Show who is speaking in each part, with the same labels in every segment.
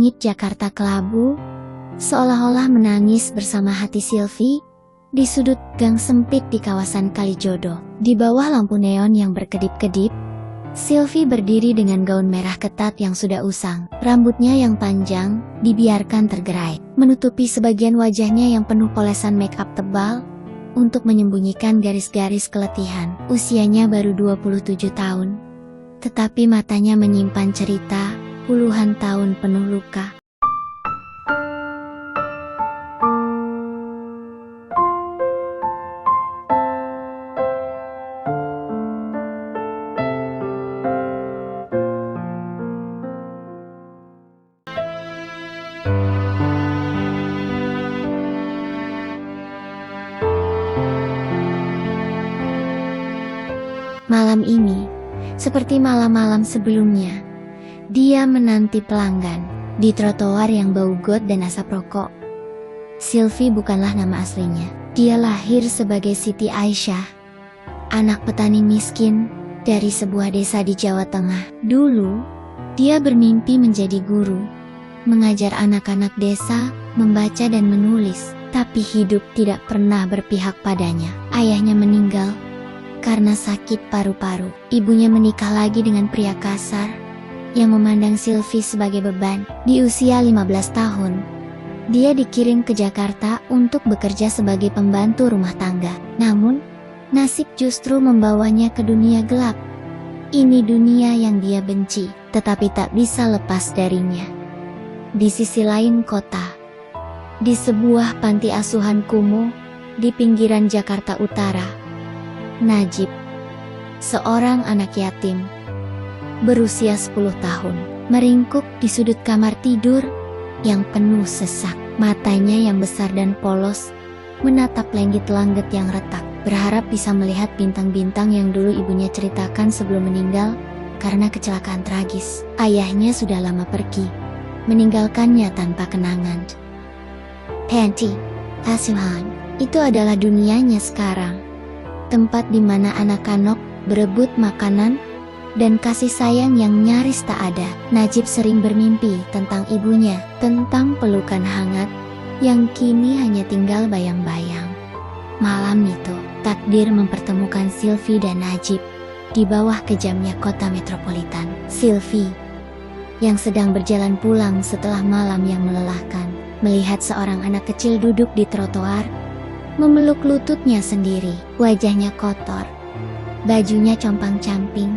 Speaker 1: Langit Jakarta kelabu, seolah-olah menangis bersama hati Sylvie, di sudut gang sempit di kawasan Kalijodo. Di bawah lampu neon yang berkedip-kedip, Sylvie berdiri dengan gaun merah ketat yang sudah usang. Rambutnya yang panjang, dibiarkan tergerai, menutupi sebagian wajahnya yang penuh polesan make up tebal, untuk menyembunyikan garis-garis keletihan. Usianya baru 27 tahun, tetapi matanya menyimpan cerita puluhan tahun penuh luka. Malam ini, seperti malam-malam sebelumnya, dia menanti pelanggan di trotoar yang bau got dan asap rokok. Sylvie bukanlah nama aslinya. Dia lahir sebagai Siti Aisyah, anak petani miskin dari sebuah desa di Jawa Tengah. Dulu, dia bermimpi menjadi guru, mengajar anak-anak desa membaca dan menulis, tapi hidup tidak pernah berpihak padanya. Ayahnya meninggal karena sakit paru-paru. Ibunya menikah lagi dengan pria kasar yang memandang Sylvie sebagai beban. Di usia 15 tahun, dia dikirim ke Jakarta untuk bekerja sebagai pembantu rumah tangga. Namun, nasib justru membawanya ke dunia gelap. Ini dunia yang dia benci, tetapi tak bisa lepas darinya. Di sisi lain kota, di sebuah panti asuhan kumuh di pinggiran Jakarta Utara, Najib, seorang anak yatim, berusia 10 tahun, meringkuk di sudut kamar tidur yang penuh sesak. Matanya yang besar dan polos menatap langit-langit yang retak, berharap bisa melihat bintang-bintang yang dulu ibunya ceritakan sebelum meninggal karena kecelakaan tragis. Ayahnya sudah lama pergi, meninggalkannya tanpa kenangan. Panti asuhan, itu adalah dunianya sekarang. Tempat di mana anak-anak berebut makanan dan kasih sayang yang nyaris tak ada. Najib sering bermimpi tentang ibunya, tentang pelukan hangat yang kini hanya tinggal bayang-bayang. Malam itu, takdir mempertemukan Sylvie dan Najib di bawah kejamnya kota metropolitan. Sylvie, yang sedang berjalan pulang setelah malam yang melelahkan, melihat seorang anak kecil duduk di trotoar, memeluk lututnya sendiri. Wajahnya kotor, bajunya compang-camping,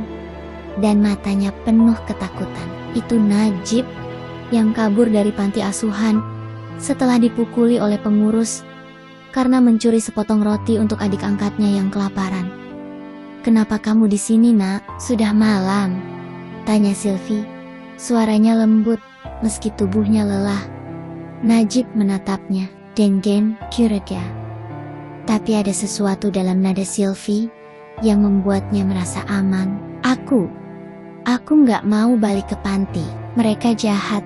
Speaker 1: dan matanya penuh ketakutan. Itu Najib yang kabur dari panti asuhan setelah dipukuli oleh pengurus karena mencuri sepotong roti untuk adik angkatnya yang kelaparan. "Kenapa kamu di sini, Nak? Sudah malam?" tanya Sylvie. Suaranya lembut meski tubuhnya lelah. Najib menatapnya. "Dengen, curiga." Tapi ada sesuatu dalam nada Sylvie yang membuatnya merasa aman. Aku nggak mau balik ke panti. Mereka jahat,"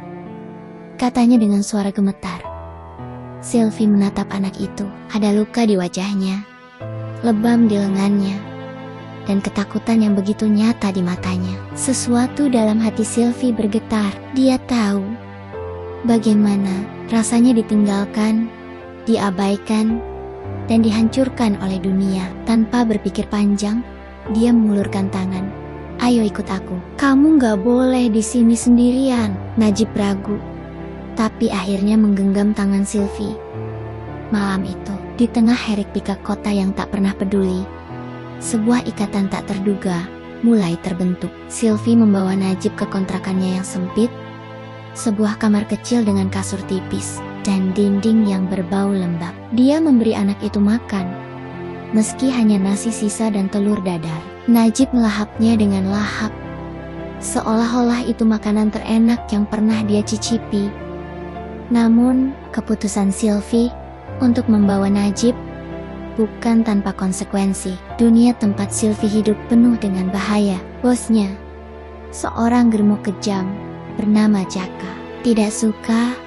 Speaker 1: katanya dengan suara gemetar. Sylvie menatap anak itu. Ada luka di wajahnya, lebam di lengannya, dan ketakutan yang begitu nyata di matanya. Sesuatu dalam hati Sylvie bergetar. Dia tahu bagaimana rasanya ditinggalkan, diabaikan, dan dihancurkan oleh dunia. Tanpa berpikir panjang, dia mengulurkan tangan. "Ayo ikut aku." "Kamu gak boleh di sini sendirian." Najib ragu, tapi akhirnya menggenggam tangan Sylvie. Malam itu, di tengah hiruk-pikuk kota yang tak pernah peduli, sebuah ikatan tak terduga mulai terbentuk. Sylvie membawa Najib ke kontrakannya yang sempit, sebuah kamar kecil dengan kasur tipis dan dinding yang berbau lembab. Dia memberi anak itu makan, meski hanya nasi sisa dan telur dadar. Najib melahapnya dengan lahap, seolah-olah itu makanan terenak yang pernah dia cicipi. Namun, keputusan Sylvie untuk membawa Najib bukan tanpa konsekuensi. Dunia tempat Sylvie hidup penuh dengan bahaya. Bosnya, seorang germo kejam bernama Jaka, tidak suka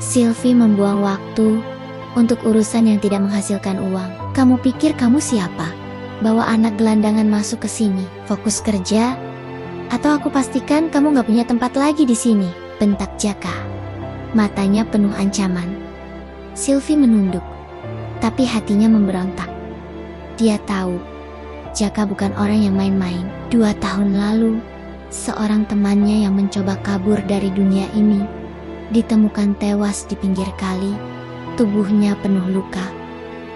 Speaker 1: Sylvie membuang waktu untuk urusan yang tidak menghasilkan uang. "Kamu pikir kamu siapa? Bawa anak gelandangan masuk ke sini. Fokus kerja, atau aku pastikan kamu gak punya tempat lagi di sini," bentak Jaka. matanya penuh ancaman. Sylvie menunduk, tapi hatinya memberontak. Dia tahu, Jaka bukan orang yang main-main. 2 tahun lalu, seorang temannya yang mencoba kabur dari dunia ini ditemukan tewas di pinggir kali, tubuhnya penuh luka.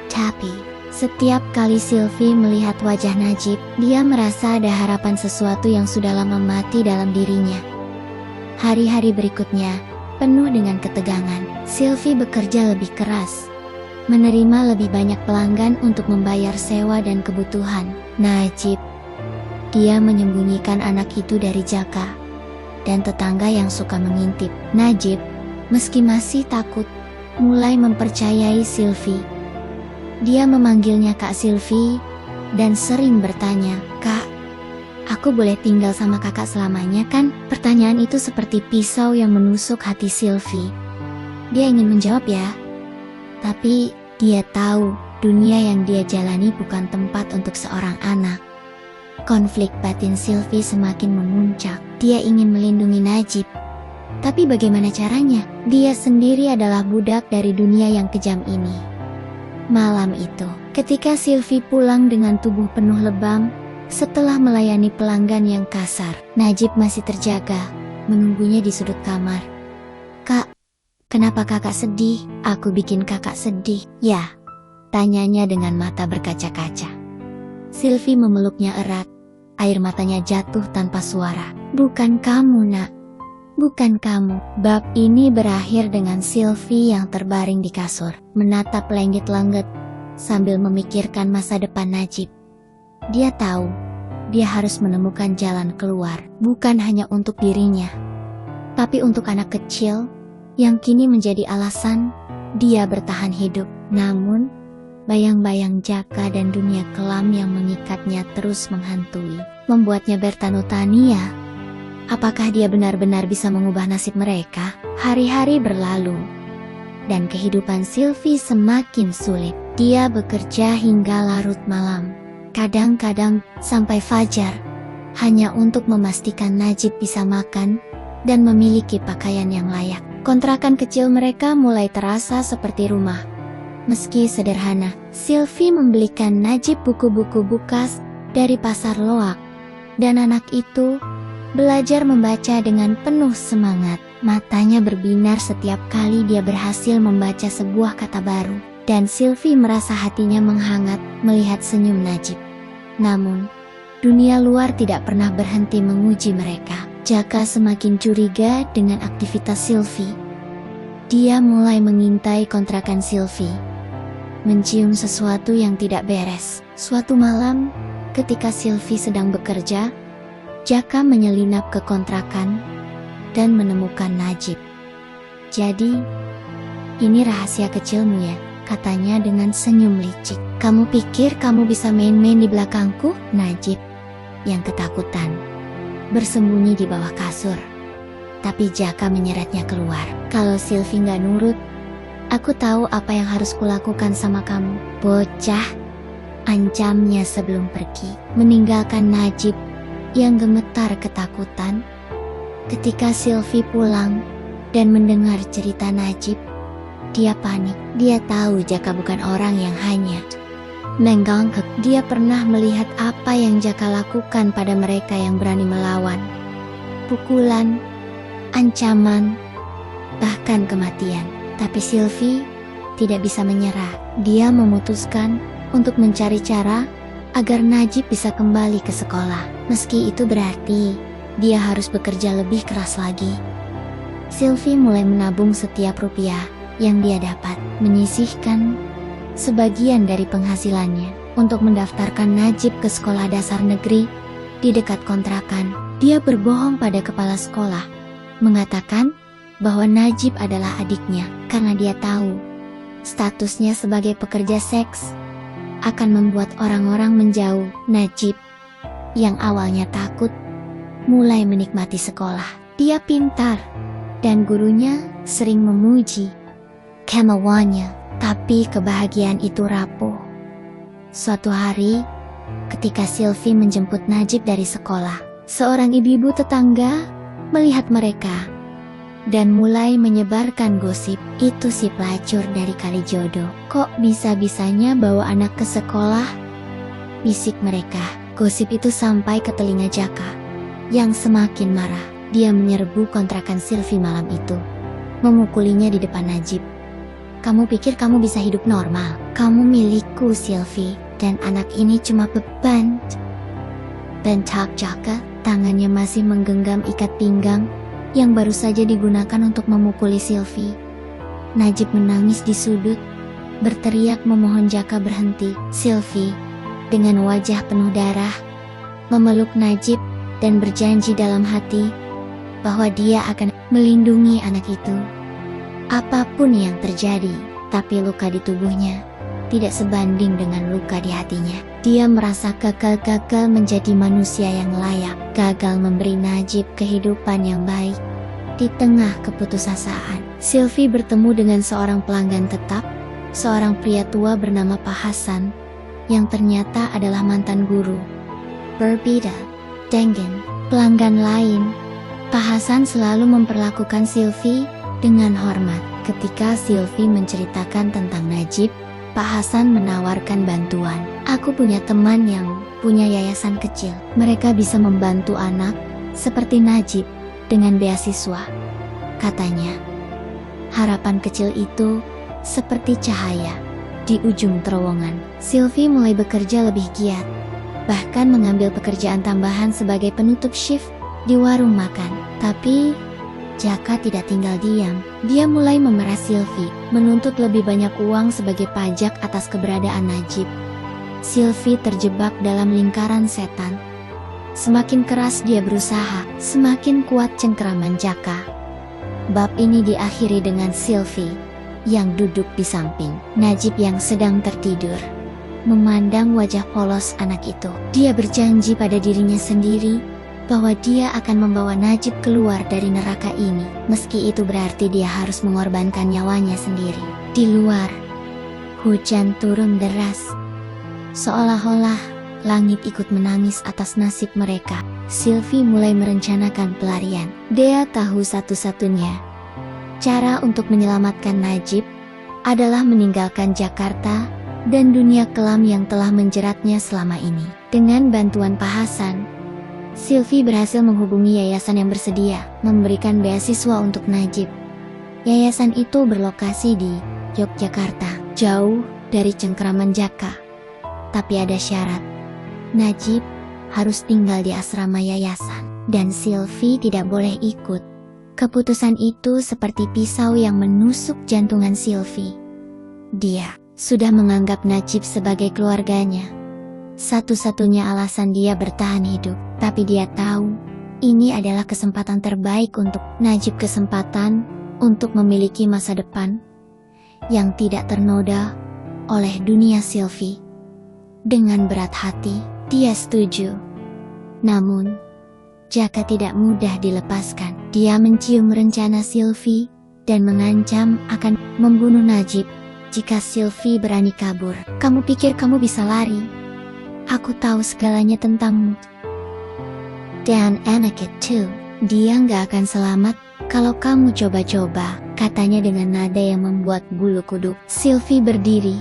Speaker 1: Tapi, setiap kali Sylvie melihat wajah Najib, dia merasa ada harapan sesuatu yang sudah lama mati dalam dirinya. Hari-hari berikutnya, penuh dengan ketegangan. Sylvie bekerja lebih keras, menerima lebih banyak pelanggan untuk membayar sewa dan kebutuhan. Najib, dia menyembunyikan anak itu dari Jaka dan tetangga yang suka mengintip. Najib, meski masih takut, mulai mempercayai Sylvie. Dia memanggilnya Kak Sylvie dan sering bertanya, "Kak, aku boleh tinggal sama kakak selamanya kan?" Pertanyaan itu seperti pisau yang menusuk hati Sylvie. Dia ingin menjawab ya, tapi dia tahu dunia yang dia jalani bukan tempat untuk seorang anak. Konflik batin Sylvie semakin memuncak. Dia ingin melindungi Najib, tapi bagaimana caranya? Dia sendiri adalah budak dari dunia yang kejam ini. Malam itu, ketika Sylvie pulang dengan tubuh penuh lebam, setelah melayani pelanggan yang kasar, Najib masih terjaga, menunggunya di sudut kamar. "Kak, kenapa kakak sedih?" "Aku bikin kakak sedih." "Ya?" tanyanya dengan mata berkaca-kaca. Sylvie memeluknya erat, air matanya jatuh tanpa suara. "Bukan kamu, nak. Bukan kamu." Bab ini berakhir dengan Sylvie yang terbaring di kasur, menatap lenggit-lenggit sambil memikirkan masa depan Najib. Dia tahu, dia harus menemukan jalan keluar, bukan hanya untuk dirinya, tapi untuk anak kecil yang kini menjadi alasan dia bertahan hidup. Namun, bayang-bayang Jaka dan dunia kelam yang mengikatnya terus menghantui, membuatnya bertanya-tanya, apakah dia benar-benar bisa mengubah nasib mereka? Hari-hari berlalu, dan kehidupan Sylvie semakin sulit. Dia bekerja hingga larut malam, kadang-kadang sampai fajar, hanya untuk memastikan Najib bisa makan dan memiliki pakaian yang layak. Kontrakan kecil mereka mulai terasa seperti rumah. Meski sederhana, Sylvie membelikan Najib buku-buku bekas dari pasar loak, dan anak itu belajar membaca dengan penuh semangat. Matanya berbinar setiap kali dia berhasil membaca sebuah kata baru, dan Sylvie merasa hatinya menghangat melihat senyum Najib. Namun, dunia luar tidak pernah berhenti menguji mereka. Jaka semakin curiga dengan aktivitas Sylvie. Dia mulai mengintai kontrakan Sylvie, mencium sesuatu yang tidak beres. Suatu malam, ketika Sylvie sedang bekerja, Jaka menyelinap ke kontrakan dan menemukan Najib. "Jadi, ini rahasia kecilmu ya?" katanya dengan senyum licik. "Kamu pikir kamu bisa main-main di belakangku?" Najib, yang ketakutan, bersembunyi di bawah kasur. Tapi Jaka menyeretnya keluar. "Kalau Sylvie nggak nurut, aku tahu apa yang harus kulakukan sama kamu." "Bocah," ancamnya sebelum pergi, meninggalkan Najib yang gemetar ketakutan. Ketika Sylvie pulang dan mendengar cerita Najib, dia panik. Dia tahu Jaka bukan orang yang hanya mengganggu. Dia pernah melihat apa yang Jaka lakukan pada mereka yang berani melawan. Pukulan, ancaman, bahkan kematian. Tapi Sylvie tidak bisa menyerah. Dia memutuskan untuk mencari cara agar Najib bisa kembali ke sekolah. Meski itu berarti dia harus bekerja lebih keras lagi. Sylvie mulai menabung setiap rupiah yang dia dapat, menyisihkan sebagian dari penghasilannya untuk mendaftarkan Najib ke sekolah dasar negeri di dekat kontrakan. Dia berbohong pada kepala sekolah, mengatakan bahwa Najib adalah adiknya karena dia tahu statusnya sebagai pekerja seks akan membuat orang-orang menjauh. Najib, yang awalnya takut, mulai menikmati sekolah. Dia pintar, dan gurunya sering memuji kemauannya. Tapi kebahagiaan itu rapuh. Suatu hari, ketika Sylvie menjemput Najib dari sekolah, seorang ibu-ibu tetangga melihat mereka dan mulai menyebarkan gosip. Itu si pelacur dari Kalijodo. Kok bisa-bisanya bawa anak ke sekolah? Bisik mereka. Gosip itu sampai ke telinga Jaka, yang semakin marah. Dia menyerbu kontrakan Sylvie malam itu, memukulinya di depan Najib. Kamu pikir kamu bisa hidup normal? Kamu milikku, Sylvie, dan anak ini cuma beban. Bentak Jaka, tangannya masih menggenggam ikat pinggang yang baru saja digunakan untuk memukuli Sylvie. Najib menangis di sudut, berteriak memohon Jaka berhenti. Sylvie, dengan wajah penuh darah, memeluk Najib dan berjanji dalam hati bahwa dia akan melindungi anak itu. Apapun yang terjadi, tapi luka di tubuhnya tidak sebanding dengan luka di hatinya. Dia merasa gagal menjadi manusia yang layak, gagal memberi Najib kehidupan yang baik. Di tengah keputusasaan, Sylvie bertemu dengan seorang pelanggan tetap, seorang pria tua bernama Pak Hasan, yang ternyata adalah mantan guru. Berbeda dengan pelanggan lain, Pak Hasan selalu memperlakukan Sylvie dengan hormat. Ketika Sylvie menceritakan tentang Najib, Pak Hasan menawarkan bantuan. Aku punya teman yang punya yayasan kecil. Mereka bisa membantu anak seperti Najib dengan beasiswa, katanya. Harapan kecil itu seperti cahaya di ujung terowongan. Sylvie mulai bekerja lebih giat, bahkan mengambil pekerjaan tambahan sebagai penutup shift di warung makan. Tapi Jaka tidak tinggal diam. Dia mulai memerah Sylvie, menuntut lebih banyak uang sebagai pajak atas keberadaan Najib. Sylvie terjebak dalam lingkaran setan. Semakin keras dia berusaha, semakin kuat cengkeraman Jaka. Bab ini diakhiri dengan Sylvie yang duduk di samping Najib yang sedang tertidur, memandang wajah polos anak itu. Dia berjanji pada dirinya sendiri bahwa dia akan membawa Najib keluar dari neraka ini, meski itu berarti dia harus mengorbankan nyawanya sendiri. Di luar, hujan turun deras, seolah-olah langit ikut menangis atas nasib mereka. Sylvie mulai merencanakan pelarian. Dia tahu satu-satunya cara untuk menyelamatkan Najib adalah meninggalkan Jakarta dan dunia kelam yang telah menjeratnya selama ini. Dengan bantuan Pak Hasan, Sylvie berhasil menghubungi yayasan yang bersedia memberikan beasiswa untuk Najib. Yayasan itu berlokasi di Yogyakarta, jauh dari cengkeraman Jaka. Tapi ada syarat. Najib harus tinggal di asrama yayasan, dan Sylvie tidak boleh ikut. Keputusan itu seperti pisau yang menusuk jantungan Sylvie. Dia sudah menganggap Najib sebagai keluarganya. Satu-satunya alasan dia bertahan hidup, tapi dia tahu ini adalah kesempatan terbaik untuk Najib, kesempatan untuk memiliki masa depan yang tidak ternoda oleh dunia Sylvie. Dengan berat hati, dia setuju. Namun, Jaka tidak mudah dilepaskan. Dia mencium rencana Sylvie dan mengancam akan membunuh Najib jika Sylvie berani kabur. Kamu pikir kamu bisa lari? Aku tahu segalanya tentangmu. Dan anak itu, dia nggak akan selamat kalau kamu coba-coba, katanya dengan nada yang membuat bulu kuduk Sylvie berdiri.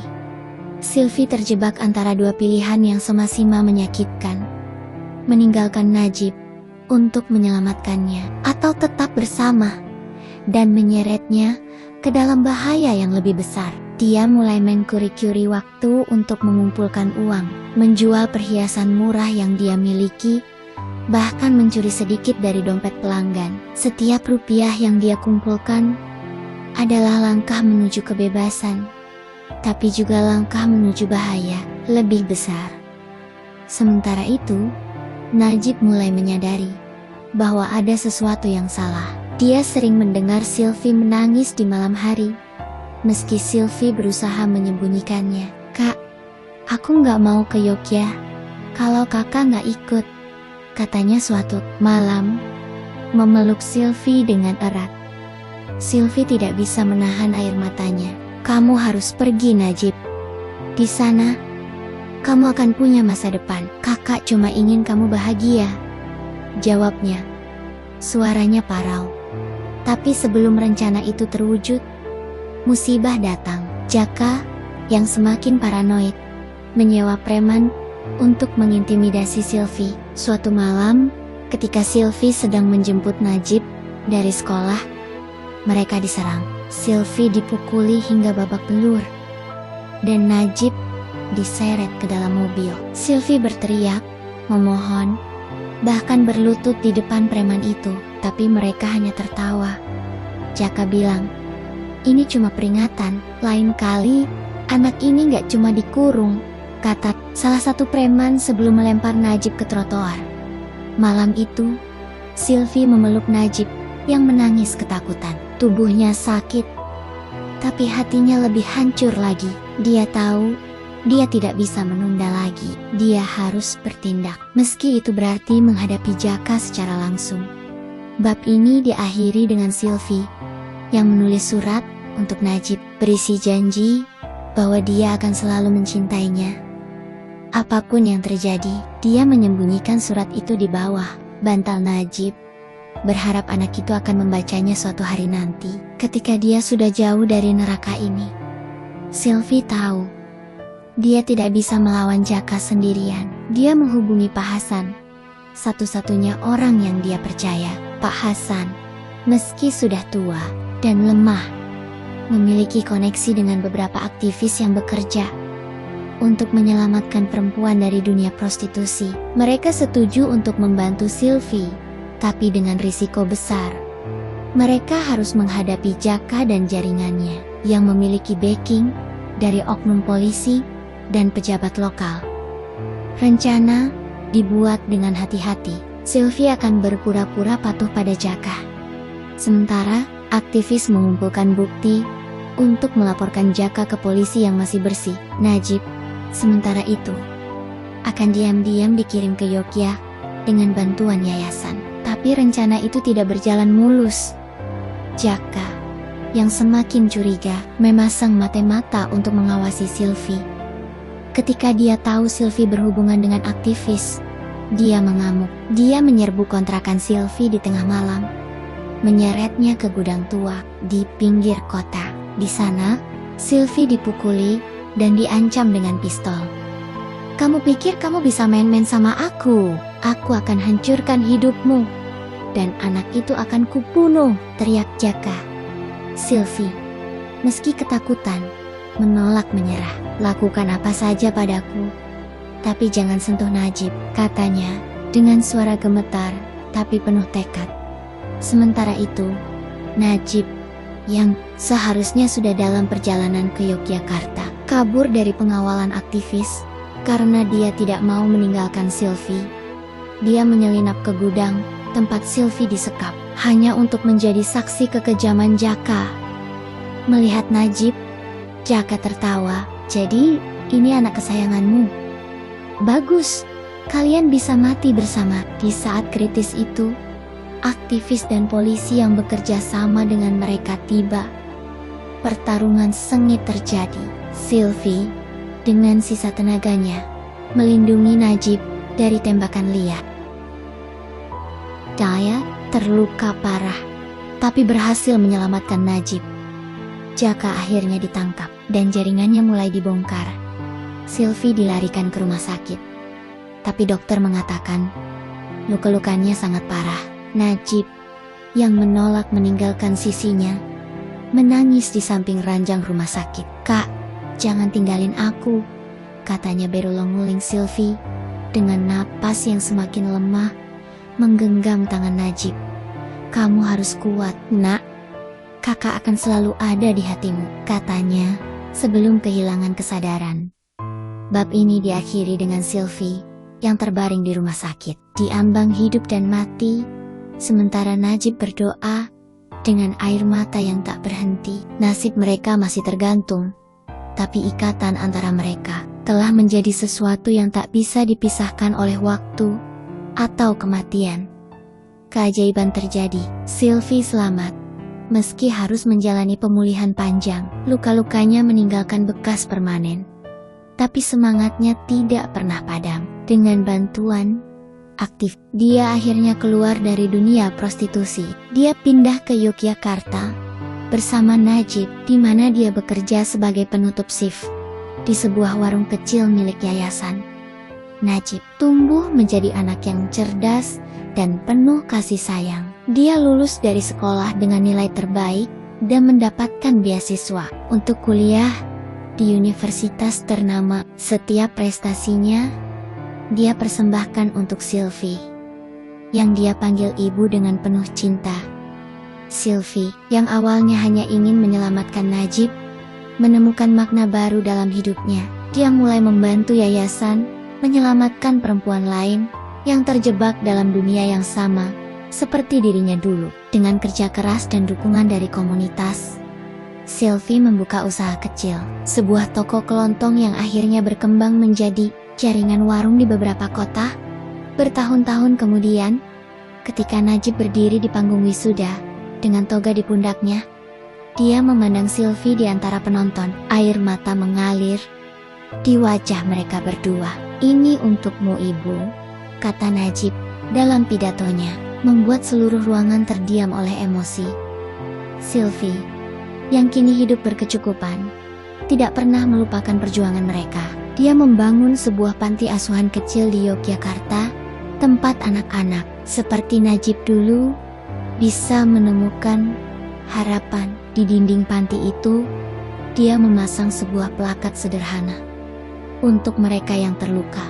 Speaker 1: Sylvie terjebak antara dua pilihan yang sama-sama menyakitkan. Meninggalkan Najib untuk menyelamatkannya, atau tetap bersama dan menyeretnya ke dalam bahaya yang lebih besar. Dia mulai mengkuri-kuri waktu untuk mengumpulkan uang, menjual perhiasan murah yang dia miliki, bahkan mencuri sedikit dari dompet pelanggan. Setiap rupiah yang dia kumpulkan adalah langkah menuju kebebasan, tapi juga langkah menuju bahaya lebih besar. Sementara itu, Najib mulai menyadari bahwa ada sesuatu yang salah. Dia sering mendengar Sylvie menangis di malam hari. Meski Sylvie berusaha menyembunyikannya. Kak, aku nggak mau ke Yogyakarta kalau kakak nggak ikut, katanya suatu malam, memeluk Sylvie dengan erat. Sylvie tidak bisa menahan air matanya. Kamu harus pergi, Najib. Di sana, kamu akan punya masa depan. Kakak cuma ingin kamu bahagia, jawabnya. Suaranya parau. Tapi sebelum rencana itu terwujud, musibah datang. Jaka, yang semakin paranoid, menyewa preman untuk mengintimidasi Sylvie. Suatu malam, ketika Sylvie sedang menjemput Najib dari sekolah, mereka diserang. Sylvie dipukuli hingga babak belur, dan Najib diseret ke dalam mobil. Sylvie berteriak, memohon, bahkan berlutut di depan preman itu, tapi mereka hanya tertawa. Jaka bilang, "Ini cuma peringatan, lain kali anak ini gak cuma dikurung," kata salah satu preman sebelum melempar Najib ke trotoar. Malam itu, Sylvie memeluk Najib yang menangis ketakutan. Tubuhnya sakit, tapi hatinya lebih hancur lagi. Dia tahu dia tidak bisa menunda lagi. Dia harus bertindak, meski itu berarti menghadapi Jaka secara langsung. Bab ini diakhiri dengan Sylvie yang menulis surat untuk Najib, berisi janji bahwa dia akan selalu mencintainya. Apapun yang terjadi, dia menyembunyikan surat itu di bawah bantal Najib, berharap anak itu akan membacanya suatu hari nanti, ketika dia sudah jauh dari neraka ini. Sylvie tahu dia tidak bisa melawan Jaka sendirian. Dia menghubungi Pak Hasan, satu-satunya orang yang dia percaya. Pak Hasan, meski sudah tua dan lemah, memiliki koneksi dengan beberapa aktivis yang bekerja untuk menyelamatkan perempuan dari dunia prostitusi. Mereka setuju untuk membantu Sylvie, tapi dengan risiko besar. Mereka harus menghadapi Jaka dan jaringannya yang memiliki backing dari oknum polisi dan pejabat lokal. Rencana dibuat dengan hati-hati. Sylvie akan berpura-pura patuh pada Jaka, sementara aktivis mengumpulkan bukti untuk melaporkan Jaka ke polisi yang masih bersih. Najib, sementara itu, akan diam-diam dikirim ke Yogyakarta dengan bantuan yayasan. Tapi rencana itu tidak berjalan mulus. Jaka, yang semakin curiga, memasang mata-mata untuk mengawasi Sylvie. Ketika dia tahu Sylvie berhubungan dengan aktivis, dia mengamuk. Dia menyerbu kontrakan Sylvie di tengah malam, menyeretnya ke gudang tua di pinggir kota. Di sana, Sylvie dipukuli dan diancam dengan pistol. "Kamu pikir kamu bisa main-main sama aku? Aku akan hancurkan hidupmu, dan anak itu akan kubunuh," teriak Jaka. Sylvie, meski ketakutan, menolak menyerah. "Lakukan apa saja padaku, tapi jangan sentuh Najib," katanya dengan suara gemetar tapi penuh tekad. Sementara itu, Najib, yang seharusnya sudah dalam perjalanan ke Yogyakarta, kabur dari pengawalan aktivis karena dia tidak mau meninggalkan Sylvie. Dia menyelinap ke gudang tempat Sylvie disekap, hanya untuk menjadi saksi kekejaman Jaka. Melihat Najib, Jaka tertawa. "Jadi, ini anak kesayanganmu? Bagus, kalian bisa mati bersama." Di saat kritis itu, aktivis dan polisi yang bekerja sama dengan mereka tiba. Pertarungan sengit terjadi. Sylvie, dengan sisa tenaganya, melindungi Najib dari tembakan liar. Daya terluka parah, tapi berhasil menyelamatkan Najib. Jaka akhirnya ditangkap, dan jaringannya mulai dibongkar. Sylvie dilarikan ke rumah sakit, tapi dokter mengatakan luka-lukanya sangat parah. Najib, yang menolak meninggalkan sisinya, menangis di samping ranjang rumah sakit. "Kak, jangan tinggalin aku," katanya berulung-uling Sylvie dengan napas yang semakin lemah, menggenggam tangan Najib. "Kamu harus kuat, nak. Kakak akan selalu ada di hatimu," katanya sebelum kehilangan kesadaran. Bab ini diakhiri dengan Sylvie yang terbaring di rumah sakit, diambang hidup dan mati, sementara Najib berdoa dengan air mata yang tak berhenti. Nasib mereka masih tergantung, tapi ikatan antara mereka telah menjadi sesuatu yang tak bisa dipisahkan oleh waktu atau kematian. Keajaiban terjadi. Sylvie selamat, meski harus menjalani pemulihan panjang. Luka-lukanya meninggalkan bekas permanen, tapi semangatnya tidak pernah padam. Dengan bantuan aktif. Dia akhirnya keluar dari dunia prostitusi. Dia pindah ke Yogyakarta bersama Najib, di mana dia bekerja sebagai penutup shift di sebuah warung kecil milik yayasan. Najib tumbuh menjadi anak yang cerdas dan penuh kasih sayang. Dia lulus dari sekolah dengan nilai terbaik dan mendapatkan beasiswa untuk kuliah di universitas ternama. Setiap prestasinya dia persembahkan untuk Sylvie, yang dia panggil ibu dengan penuh cinta. Sylvie, yang awalnya hanya ingin menyelamatkan Najib, menemukan makna baru dalam hidupnya. Dia mulai membantu yayasan menyelamatkan perempuan lain yang terjebak dalam dunia yang sama seperti dirinya dulu. Dengan kerja keras dan dukungan dari komunitas, Sylvie membuka usaha kecil, sebuah toko kelontong yang akhirnya berkembang menjadi jaringan warung di beberapa kota. Bertahun-tahun kemudian, ketika Najib berdiri di panggung wisuda dengan toga di pundaknya, dia memandang Sylvie di antara penonton. Air mata mengalir di wajah mereka berdua. "Ini untukmu, Ibu," kata Najib dalam pidatonya, membuat seluruh ruangan terdiam oleh emosi. Sylvie, yang kini hidup berkecukupan, tidak pernah melupakan perjuangan mereka. Dia membangun sebuah panti asuhan kecil di Yogyakarta, tempat anak-anak seperti Najib dulu bisa menemukan harapan. Di dinding panti itu, dia memasang sebuah plakat sederhana untuk mereka yang terluka,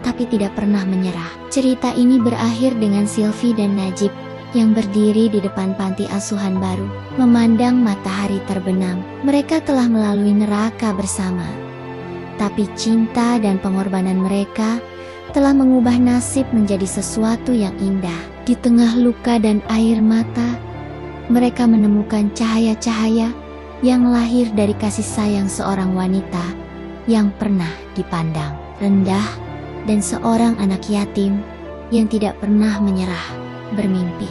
Speaker 1: tapi tidak pernah menyerah. Cerita ini berakhir dengan Sylvie dan Najib yang berdiri di depan panti asuhan baru, memandang matahari terbenam. Mereka telah melalui neraka bersama, tapi cinta dan pengorbanan mereka telah mengubah nasib menjadi sesuatu yang indah. Di tengah luka dan air mata, mereka menemukan cahaya-cahaya yang lahir dari kasih sayang seorang wanita yang pernah dipandang rendah dan seorang anak yatim yang tidak pernah menyerah bermimpi.